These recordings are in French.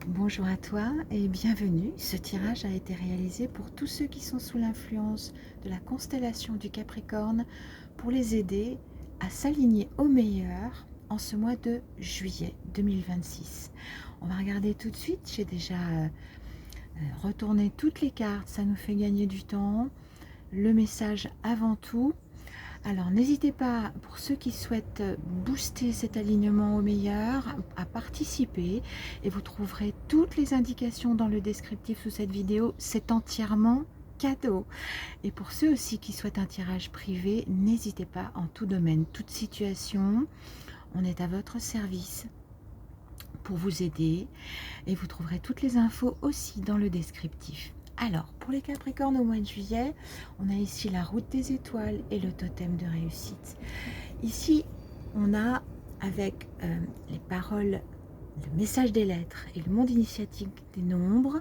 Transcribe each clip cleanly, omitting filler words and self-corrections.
Bonjour à toi et bienvenue. Ce tirage a été réalisé pour tous ceux qui sont sous l'influence de la constellation du Capricorne pour les aider à s'aligner au meilleur en ce mois de juillet 2026. On va regarder tout de suite. J'ai déjà retourné toutes les cartes. Ça nous fait gagner du temps. Le message avant tout. Alors n'hésitez pas, pour ceux qui souhaitent booster cet alignement au meilleur, à participer et vous trouverez toutes les indications dans le descriptif sous cette vidéo. C'est entièrement cadeau. Et pour ceux aussi qui souhaitent un tirage privé, n'hésitez pas, en tout domaine, toute situation, on est à votre service pour vous aider et vous trouverez toutes les infos aussi dans le descriptif. Alors, pour les Capricornes au mois de juillet, on a ici la route des étoiles et le totem de réussite. Ici, on a avec les paroles, le message des lettres et le monde initiatique des nombres,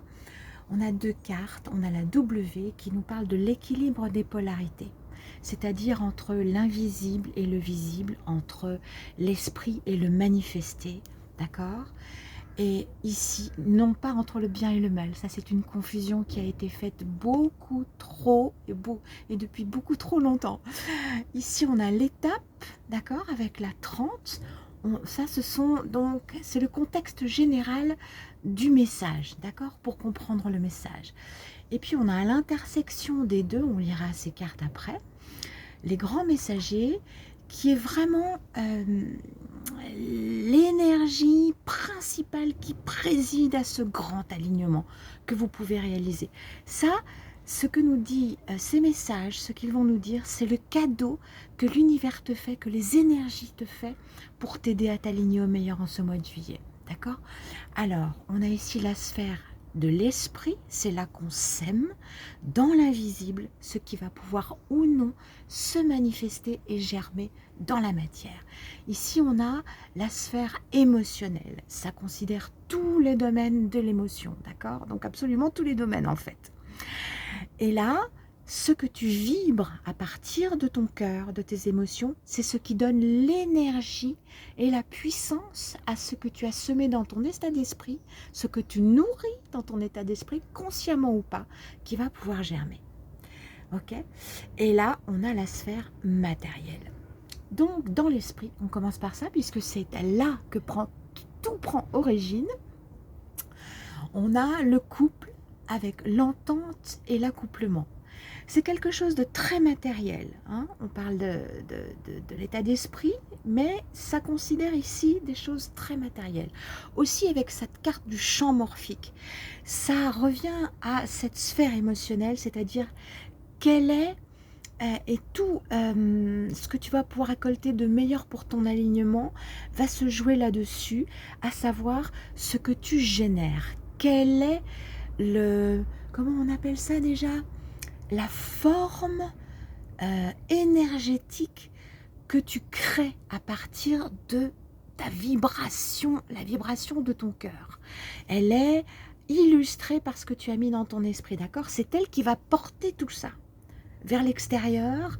on a deux cartes. On a la W qui nous parle de l'équilibre des polarités, c'est-à-dire entre l'invisible et le visible, entre l'esprit et le manifesté, d'accord ? Et ici, non pas entre le bien et le mal. Ça, c'est une confusion qui a été faite beaucoup trop et depuis beaucoup trop longtemps. Ici, on a l'étape, d'accord, avec la 30. Ça, c'est le contexte général du message, d'accord, pour comprendre le message. Et puis, on a à l'intersection des deux, on lira ces cartes après, les grands messagers, qui est vraiment l'énergie principale qui préside à ce grand alignement que vous pouvez réaliser. Ça, ce que nous dit ces messages, ce qu'ils vont nous dire, c'est le cadeau que l'univers te fait, que les énergies te fait pour t'aider à t'aligner au meilleur en ce mois de juillet. D'accord ? Alors, on a ici la sphère de l'esprit, c'est là qu'on sème dans l'invisible ce qui va pouvoir ou non se manifester et germer dans la matière. Ici, on a la sphère émotionnelle. Ça considère tous les domaines de l'émotion, d'accord ? Donc absolument tous les domaines en fait. Et là, ce que tu vibres à partir de ton cœur, de tes émotions, c'est ce qui donne l'énergie et la puissance à ce que tu as semé dans ton état d'esprit, ce que tu nourris dans ton état d'esprit, consciemment ou pas, qui va pouvoir germer. Ok ? Et là, on a la sphère matérielle. Donc, dans l'esprit, on commence par ça, puisque c'est là que tout prend origine. On a le couple avec l'entente et l'accouplement. C'est quelque chose de très matériel, hein. On parle de l'état d'esprit, mais ça considère ici des choses très matérielles. Aussi avec cette carte du champ morphique, ça revient à cette sphère émotionnelle, c'est-à-dire quelle est et tout ce que tu vas pouvoir récolter de meilleur pour ton alignement va se jouer là-dessus, à savoir ce que tu génères. Quel est comment on appelle ça déjà ? La forme énergétique que tu crées à partir de ta vibration, la vibration de ton cœur. Elle est illustrée par ce que tu as mis dans ton esprit, d'accord ? C'est elle qui va porter tout ça vers l'extérieur,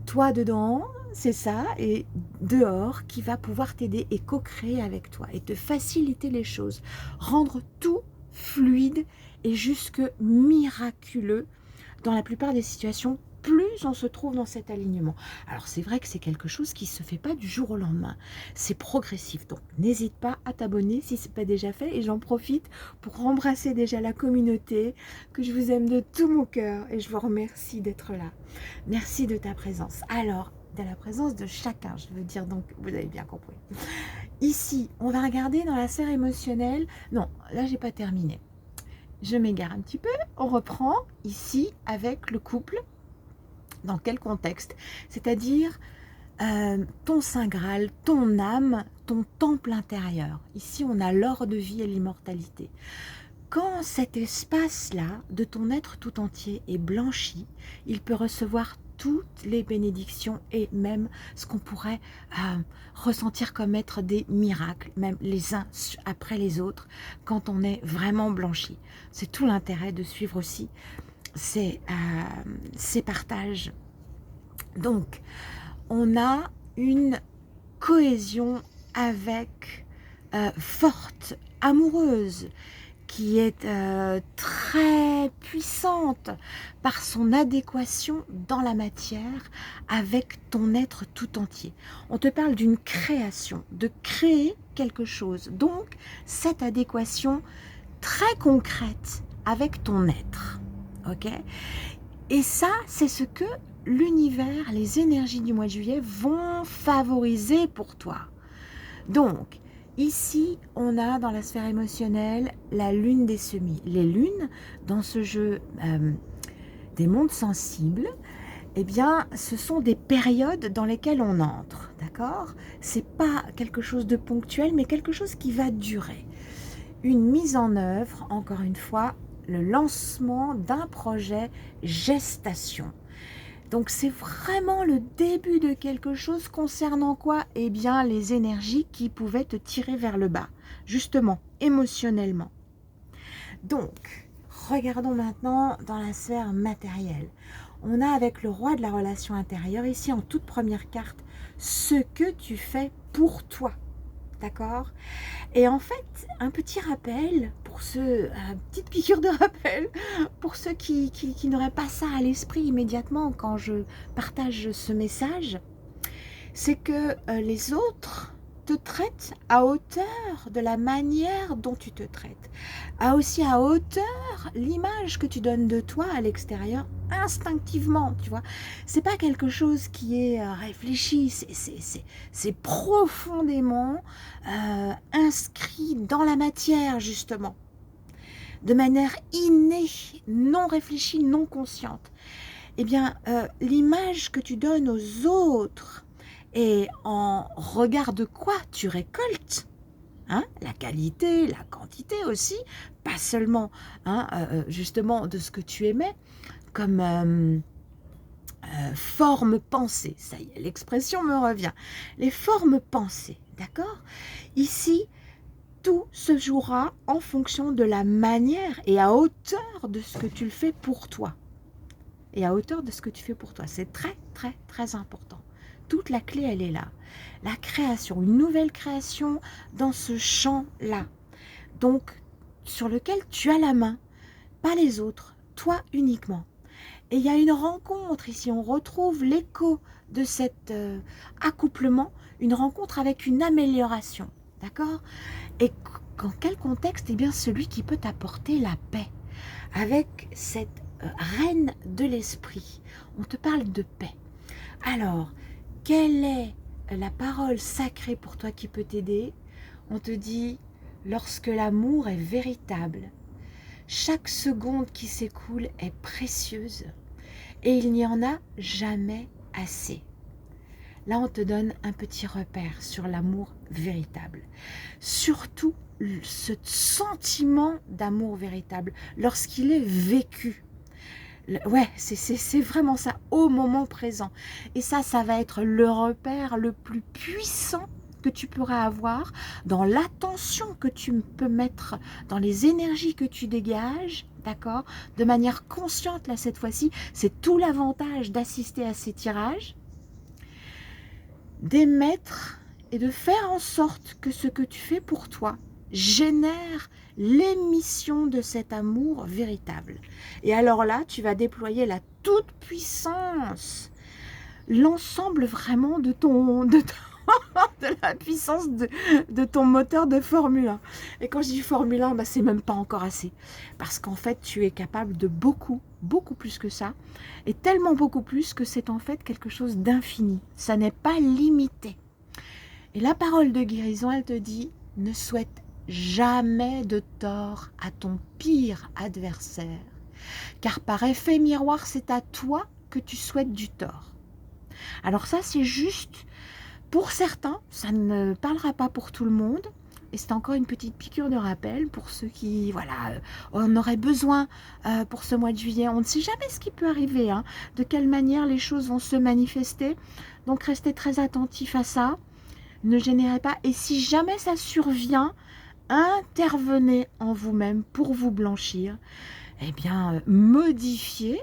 toi dedans, c'est ça, et dehors, qui va pouvoir t'aider et co-créer avec toi et te faciliter les choses, rendre tout fluide et jusque miraculeux dans la plupart des situations, plus on se trouve dans cet alignement. Alors c'est vrai que c'est quelque chose qui ne se fait pas du jour au lendemain, c'est progressif, donc n'hésite pas à t'abonner si ce n'est pas déjà fait, et j'en profite pour embrasser déjà la communauté, que je vous aime de tout mon cœur, et je vous remercie d'être là. Merci de ta présence. Alors, de la présence de chacun, je veux dire, donc vous avez bien compris. Ici, on va regarder dans la sphère émotionnelle. Non, là j'ai pas terminé. Je m'égare un petit peu, on reprend ici avec le couple. Dans quel contexte? C'est-à-dire ton Saint Graal, ton âme, ton temple intérieur. Ici, on a l'or de vie et l'immortalité. Quand cet espace-là de ton être tout entier est blanchi, il peut recevoir toutes les bénédictions et même ce qu'on pourrait ressentir comme être des miracles, même les uns après les autres, quand on est vraiment blanchi. C'est tout l'intérêt de suivre aussi ces partages. Donc, on a une cohésion avec forte, amoureuse, qui est très puissante par son adéquation dans la matière avec ton être tout entier. On te parle d'une création, de créer quelque chose. Donc, cette adéquation très concrète avec ton être. Ok ? Et ça, c'est ce que l'univers, les énergies du mois de juillet vont favoriser pour toi. Donc, ici, on a dans la sphère émotionnelle la lune des semis. Les lunes, dans ce jeu des mondes sensibles, eh bien, ce sont des périodes dans lesquelles on entre, d'accord? C'est pas quelque chose de ponctuel, mais quelque chose qui va durer. Une mise en œuvre, encore une fois, le lancement d'un projet gestation. Donc c'est vraiment le début de quelque chose concernant quoi? Eh bien les énergies qui pouvaient te tirer vers le bas, justement, émotionnellement. Donc, regardons maintenant dans la sphère matérielle. On a avec le roi de la relation intérieure, ici en toute première carte, ce que tu fais pour toi. D'accord? Et en fait, un petit rappel, pour ceux, une petite piqûre de rappel, pour ceux qui n'auraient pas ça à l'esprit immédiatement quand je partage ce message, c'est que les autres te traitent à hauteur de la manière dont tu te traites. Aussi à hauteur l'image que tu donnes de toi à l'extérieur instinctivement, tu vois. C'est pas quelque chose qui est réfléchi, c'est profondément inscrit dans la matière, justement, de manière innée, non réfléchie, non consciente. Eh bien, l'image que tu donnes aux autres et en regard de quoi tu récoltes, hein, la qualité, la quantité aussi, pas seulement hein, justement de ce que tu émets comme forme pensée. Ça y est, l'expression me revient. Les formes pensées, d'accord? Ici, tout se jouera en fonction de la manière et à hauteur de ce que tu le fais pour toi. Et à hauteur de ce que tu fais pour toi. C'est très, très, très important. Toute la clé, elle est là. La création, une nouvelle création dans ce champ-là. Donc, sur lequel tu as la main, pas les autres, toi uniquement. Et il y a une rencontre ici, on retrouve l'écho de cet accouplement, une rencontre avec une amélioration, d'accord? Et dans quel contexte? Eh bien, celui qui peut t'apporter la paix, avec cette reine de l'esprit. On te parle de paix. Alors, quelle est la parole sacrée pour toi qui peut t'aider? On te dit, lorsque l'amour est véritable, chaque seconde qui s'écoule est précieuse et il n'y en a jamais assez. Là, on te donne un petit repère sur l'amour véritable. Surtout, ce sentiment d'amour véritable, lorsqu'il est vécu. Ouais, c'est vraiment ça, au moment présent. Et ça va être le repère le plus puissant que tu pourras avoir dans l'attention que tu peux mettre, dans les énergies que tu dégages, d'accord? De manière consciente, là, cette fois-ci, c'est tout l'avantage d'assister à ces tirages, d'émettre et de faire en sorte que ce que tu fais pour toi génère l'émission de cet amour véritable. Et alors là, tu vas déployer la toute-puissance, l'ensemble vraiment de la puissance de ton moteur de Formule 1. Et quand je dis Formule 1, bah, c'est même pas encore assez. Parce qu'en fait, tu es capable de beaucoup, beaucoup plus que ça. Et tellement beaucoup plus que c'est en fait quelque chose d'infini. Ça n'est pas limité. Et la parole de guérison, elle te dit, ne souhaite jamais de tort à ton pire adversaire. Car par effet miroir, c'est à toi que tu souhaites du tort. Alors ça, c'est juste pour certains, ça ne parlera pas pour tout le monde. Et c'est encore une petite piqûre de rappel pour ceux qui, voilà, on aurait besoin pour ce mois de juillet. On ne sait jamais ce qui peut arriver, hein, de quelle manière les choses vont se manifester. Donc restez très attentifs à ça. Ne générez pas. Et si jamais ça survient, intervenez en vous-même pour vous blanchir. Eh bien, modifiez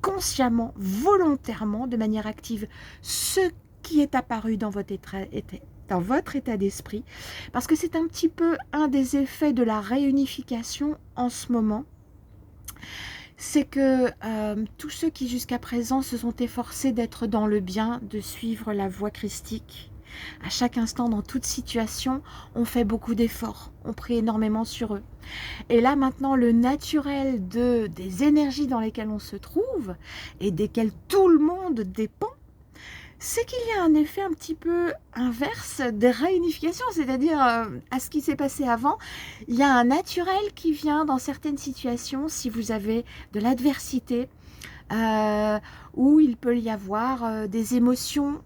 consciemment, volontairement, de manière active, ce qui est apparu dans votre dans votre état d'esprit, parce que c'est un petit peu un des effets de la réunification en ce moment. C'est que tous ceux qui jusqu'à présent se sont efforcés d'être dans le bien, de suivre la voie christique, à chaque instant, dans toute situation, ont fait beaucoup d'efforts, ont pris énormément sur eux. Et là maintenant, le naturel des énergies dans lesquelles on se trouve et desquelles tout le monde dépend, c'est qu'il y a un effet un petit peu inverse des réunifications, c'est-à-dire à ce qui s'est passé avant. Il y a un naturel qui vient dans certaines situations, si vous avez de l'adversité, où il peut y avoir des émotions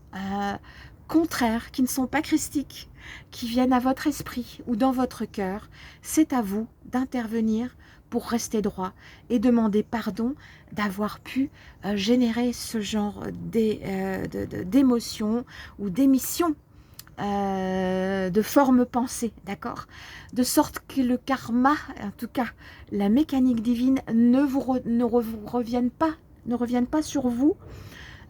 contraires, qui ne sont pas christiques, qui viennent à votre esprit ou dans votre cœur. C'est à vous d'intervenir pour rester droit et demander pardon d'avoir pu générer ce genre d'émotions ou d'émissions de forme pensée, d'accord? De sorte que le karma, en tout cas la mécanique divine, ne revienne pas sur vous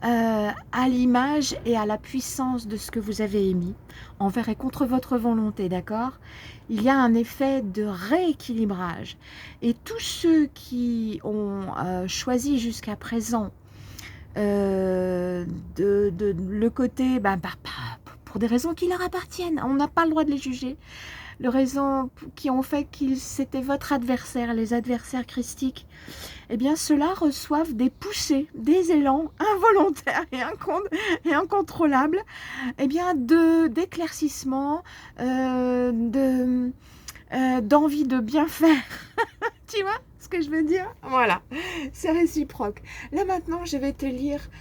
à l'image et à la puissance de ce que vous avez émis, envers et contre votre volonté, d'accord? Il y a un effet de rééquilibrage. Et tous ceux qui ont choisi jusqu'à présent le côté, pour des raisons qui leur appartiennent, on n'a pas le droit de les juger, les raisons qui ont fait qu'ils c'était votre adversaire, les adversaires christiques, eh bien ceux-là reçoivent des poussées, des élans involontaires et incontrôlables, eh bien d'éclaircissement, d'envie de bien faire. Tu vois ce que je veux dire? Voilà, c'est réciproque. Là maintenant, je vais te lire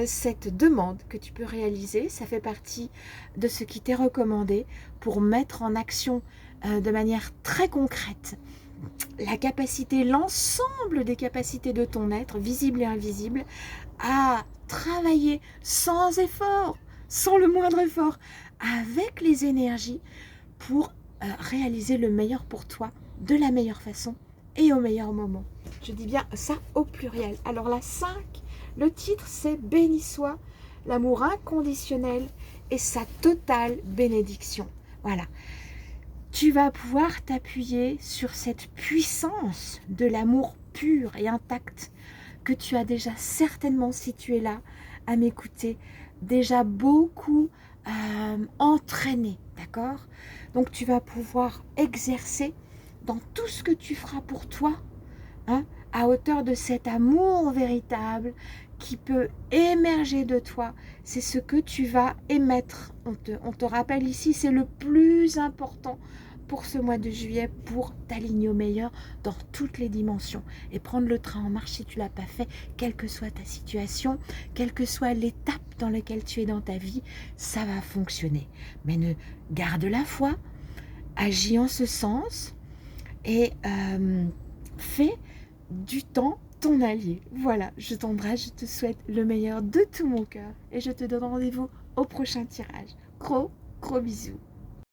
cette demande que tu peux réaliser. Ça fait partie de ce qui t'est recommandé pour mettre en action de manière très concrète la capacité, l'ensemble des capacités de ton être, visible et invisible, à travailler sans effort, sans le moindre effort, avec les énergies pour réaliser le meilleur pour toi, de la meilleure façon et au meilleur moment. Je dis bien ça au pluriel. Alors la 5, le titre c'est « Béni soit l'amour inconditionnel et sa totale bénédiction ». Voilà. Tu vas pouvoir t'appuyer sur cette puissance de l'amour pur et intact que tu as déjà certainement, si tu es là à m'écouter, déjà beaucoup entraîné, d'accord? Donc tu vas pouvoir exercer dans tout ce que tu feras pour toi, hein, à hauteur de cet amour véritable qui peut émerger de toi. C'est ce que tu vas émettre. On te rappelle ici, c'est le plus important pour ce mois de juillet, pour t'aligner au meilleur dans toutes les dimensions et prendre le train en marche si tu ne l'as pas fait, quelle que soit ta situation, quelle que soit l'étape dans laquelle tu es dans ta vie, ça va fonctionner. Mais garde la foi, agis en ce sens et fais du temps ton allié. Voilà, je t'embrasse, je te souhaite le meilleur de tout mon cœur et je te donne rendez-vous au prochain tirage. Gros bisous.